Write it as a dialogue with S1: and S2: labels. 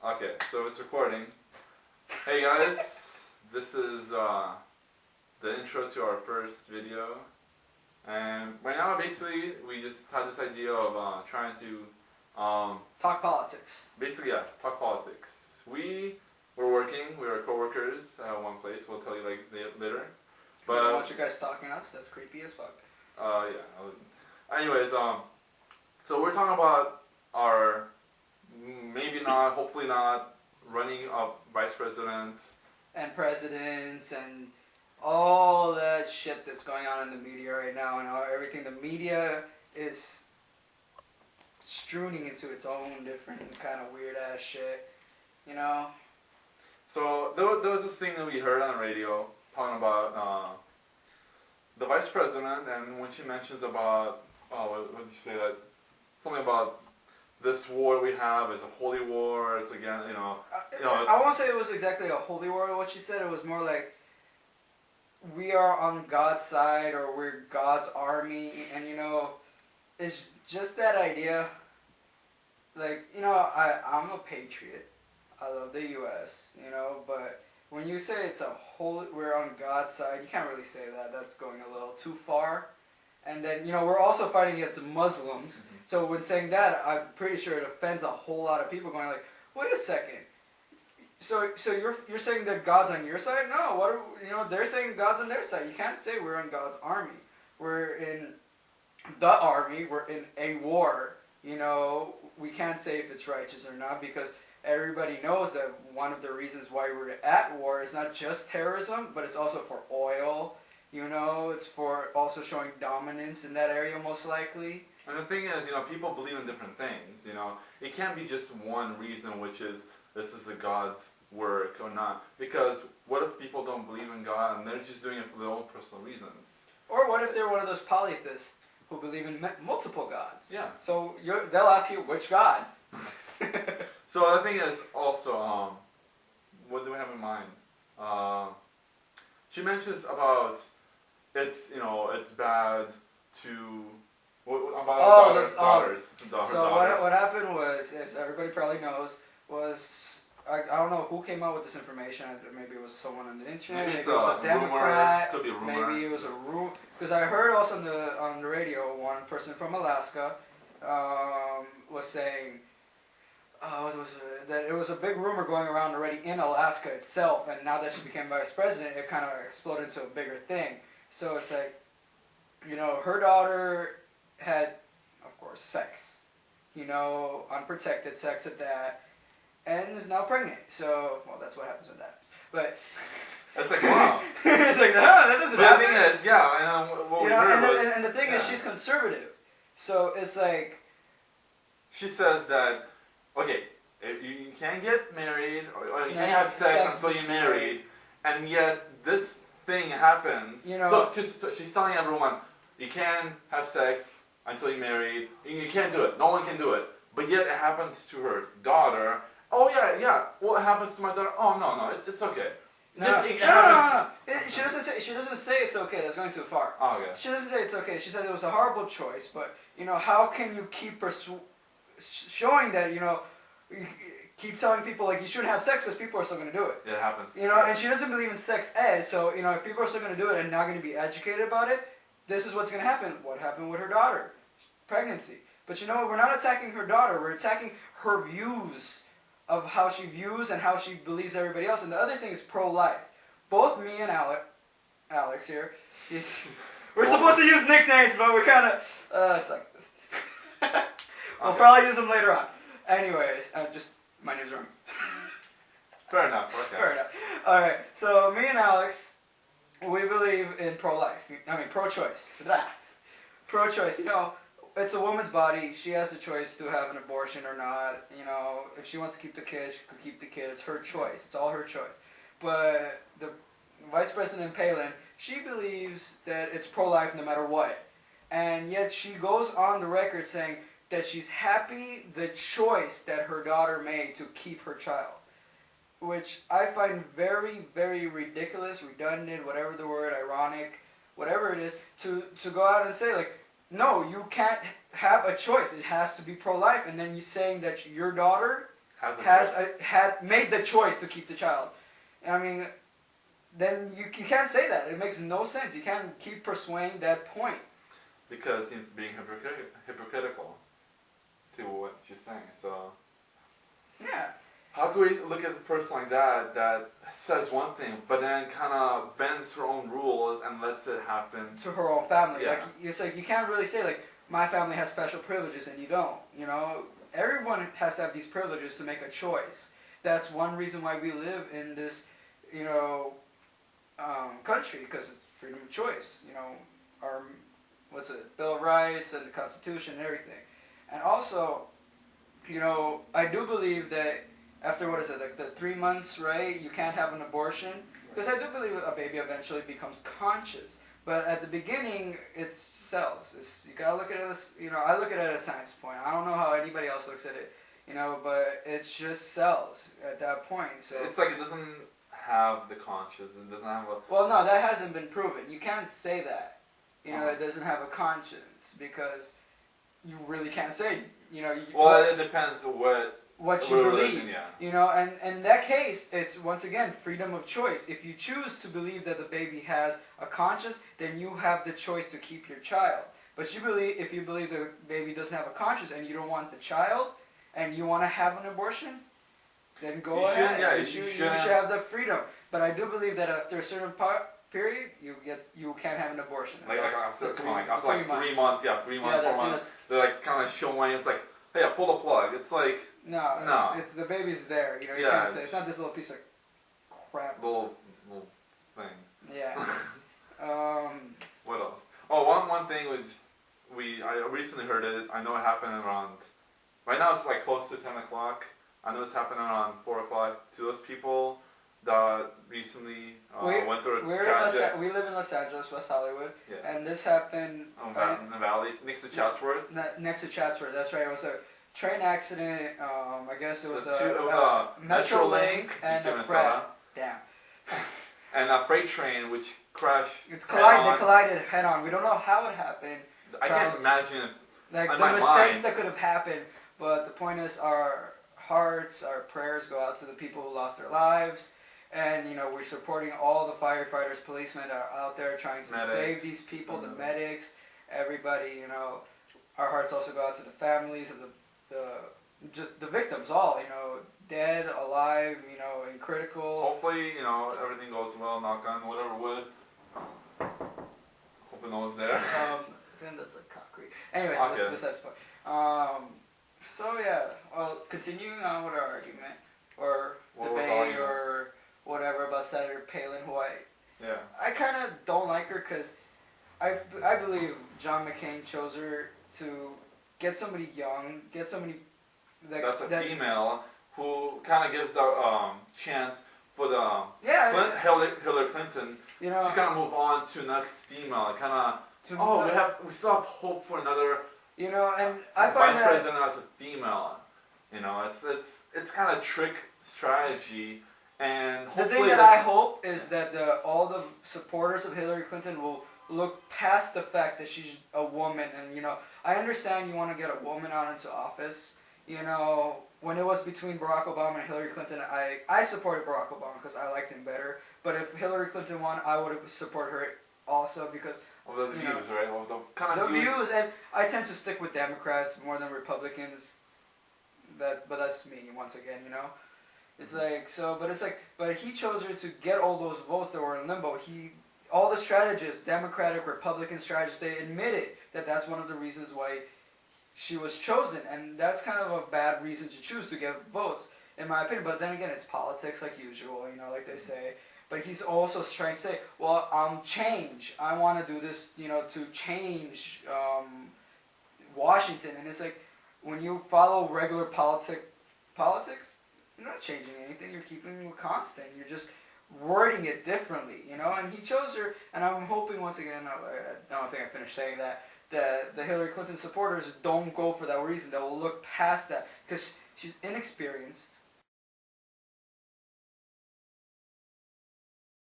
S1: Okay, so it's recording. Hey guys, this is the intro to our first video. And right now, basically, we just had this idea of trying to
S2: talk politics.
S1: Basically, yeah, talk politics. We were working, we were co-workers at one place. We'll tell you like later.
S2: But I don't want you guys stalking us. That's creepy as fuck.
S1: Yeah. Anyways, so we're talking about our maybe not, hopefully not, running up vice president
S2: and presidents and all that shit that's going on in the media right now, and everything the media is strewing into its own different kind of weird ass shit, you know.
S1: So there was this thing that we heard on the radio talking about the vice president, and when she mentions about what did you say, that something about this war we have is a holy war. It's again,
S2: I won't say it was exactly a holy war. What she said, it was more like we are on God's side, or we're God's army, and it's just that idea. Like, I'm a patriot. I love the U.S., but when you say it's a holy, we're on God's side, you can't really say that. That's going a little too far. And then, we're also fighting against Muslims. Mm-hmm. So when saying that, I'm pretty sure it offends a whole lot of people going like, wait a second. So you're saying that God's on your side? No, they're saying God's on their side. You can't say we're on God's army. We're in the army. We're in a war. We can't say if it's righteous or not, because everybody knows that one of the reasons why we're at war is not just terrorism, but it's also for oil. It's for also showing dominance in that area, most likely.
S1: And the thing is, people believe in different things. It can't be just one reason, which is this is the God's work or not. Because what if people don't believe in God and they're just doing it for their own personal reasons?
S2: Or what if they're one of those polytheists who believe in multiple gods?
S1: Yeah.
S2: So they'll ask you, which God?
S1: So the thing is also, what do we have in mind? She mentions about it's bad to about daughters.
S2: So what happened was, as everybody probably knows, was I don't know who came out with this information. Maybe it was someone on the internet. Maybe it was a Democrat.
S1: Could be a rumor.
S2: Maybe it was a rumor. Because I heard also on the radio, one person from Alaska was saying that it was a big rumor going around already in Alaska itself, and now that she became vice president, it kind of exploded into a bigger thing. So it's like, her daughter had, of course, sex, unprotected sex at that, and is now pregnant. So, well, that's what happens with that. But
S1: it's like, wow.
S2: It's like, no, that doesn't happen.
S1: The thing is, yeah, what we heard was,
S2: and the thing is, she's conservative. So it's like,
S1: she says that, okay, you can't get married, or you can't have sex until you're married, and yet this thing happens. Look, she's telling everyone, you can't have sex until you're married. You can't do it. No one can do it. But yet it happens to her daughter. Oh yeah. What happens to my daughter? Oh no, it's okay.
S2: No. She doesn't say it's okay. That's going too far.
S1: Oh, okay.
S2: She doesn't say it's okay. She said it was a horrible choice. But how can you keep showing that you keep telling people like you shouldn't have sex because people are still going to do it.
S1: It happens.
S2: And she doesn't believe in sex ed, so if people are still going to do it and not going to be educated about it, this is what's going to happen. What happened with her daughter? Pregnancy. But we're not attacking her daughter. We're attacking her views of how she views and how she believes everybody else. And the other thing is pro-life. Both me and Alex here, we're supposed to use nicknames, but we're kind of stuck with this. We'll probably use them later on. Anyways, my name's Romez.
S1: Fair enough. Okay.
S2: Fair enough. All right. So me and Alex, we believe in pro-life. Pro-choice. Pro-choice. It's a woman's body. She has the choice to have an abortion or not. If she wants to keep the kid, she can keep the kid. It's her choice. It's all her choice. But the Vice President Palin, she believes that it's pro-life no matter what. And yet she goes on the record saying that she's happy the choice that her daughter made to keep her child, which I find very, very ridiculous, redundant, whatever the word, ironic, whatever it is, to go out and say, like, no, you can't have a choice. It has to be pro-life. And then you're saying that your daughter had made the choice to keep the child. I mean, then you can't say that. It makes no sense. You can't keep pursuing that point.
S1: Because he's being hypocritical to what she's saying. So
S2: yeah.
S1: How can we look at a person like that says one thing, but then kind of bends her own rules and lets it happen
S2: to her own family?
S1: Yeah.
S2: Like, it's like you can't really say like my family has special privileges and you don't. You know, everyone has to have these privileges to make a choice. That's one reason why we live in this, you know, country, because it's freedom of choice. You know, our Bill of Rights and the Constitution and everything. And also, you know, I do believe that after, like the 3 months, right, you can't have an abortion. Because I do believe a baby eventually becomes conscious. But at the beginning, it cells. You gotta look at it as, you know, I look at it as a science point. I don't know how anybody else looks at it, you know, but it's just cells at that point. So
S1: it's like it doesn't have the conscience. It doesn't have a...
S2: Well, no, that hasn't been proven. You can't say that. You know, it doesn't have a conscience, because you really can't say, you know...
S1: Well, it depends on
S2: what you believe.
S1: Religion, yeah.
S2: You know, and in that case, it's, once again, freedom of choice. If you choose to believe that the baby has a conscience, then you have the choice to keep your child. But if you believe the baby doesn't have a conscience and you don't want the child, and you want to have an abortion, then go ahead.
S1: Yeah,
S2: you should have the freedom. But I do believe that after a certain period, you can't have an abortion.
S1: Like after 3 months, 3 months, 4 months, they're like kind of showing, it's like, hey, pull the plug. It's like,
S2: no. It's the baby's there. You know, you can't say, it's not this little piece of crap.
S1: Little thing.
S2: Yeah.
S1: What else? Oh, one thing I recently heard it. I know it happened around, right now it's like close to 10 o'clock. I know it's happening around 4 o'clock. To those people that recently went through a tragic...
S2: We live in Los Angeles, West Hollywood,
S1: yeah.
S2: And this happened...
S1: in the valley, next to Chatsworth?
S2: Next to Chatsworth, that's right. It was a train accident. I guess it was
S1: a Metrolink
S2: and a freight. Damn.
S1: And a freight train which crashed.
S2: They collided head on. We don't know how it happened.
S1: I can't imagine.
S2: Like the mistakes that could have happened, but the point is, our hearts, our prayers go out to the people who lost their lives, and you know, we're supporting all the firefighters, policemen that are out there trying to save these people, the medics, everybody. You know, our hearts also go out to the families of the victims, all, you know, dead, alive, you know, in critical.
S1: Hopefully, you know, everything goes well, knock on whatever wood. Hoping no one's there.
S2: Then that's like concrete. Anyways,
S1: okay.
S2: Besides the point. So yeah, well, continuing on with our argument, or debate, or whatever about Senator Palin, who
S1: yeah.
S2: I kind of don't like her, because I believe John McCain chose her to get somebody young, get somebody
S1: that's a female who kind of gives the chance for the Hillary Clinton.
S2: You know,
S1: she kind of move on to next female. Kind of we still have hope for another.
S2: You know, and I find
S1: vice president as a female. You know, it's kind of trick strategy, and
S2: the thing that I hope is that all the supporters of Hillary Clinton will look past the fact that she's a woman. And you know, I understand you want to get a woman out into office. You know, when it was between Barack Obama and Hillary Clinton, I supported Barack Obama because I liked him better. But if Hillary Clinton won, I would have supported her also, because
S1: of the views, right? Of the kind
S2: of views, and I tend to stick with Democrats more than Republicans. But that's me once again, you know. It's like but he chose her to get all those votes that were in limbo. All the strategists, Democratic, Republican strategists, they admitted that that's one of the reasons why she was chosen, and that's kind of a bad reason to choose to get votes, in my opinion. But then again, it's politics like usual, you know, like they say. But he's also trying to say, well, change. I want to do this, you know, to change Washington. And it's like, when you follow regular politics, you're not changing anything. You're keeping it constant. You're just wording it differently, you know. And he chose her, and I'm hoping, once again, I don't think I finished saying that, the Hillary Clinton supporters don't go for that reason. They will look past that, because she's inexperienced.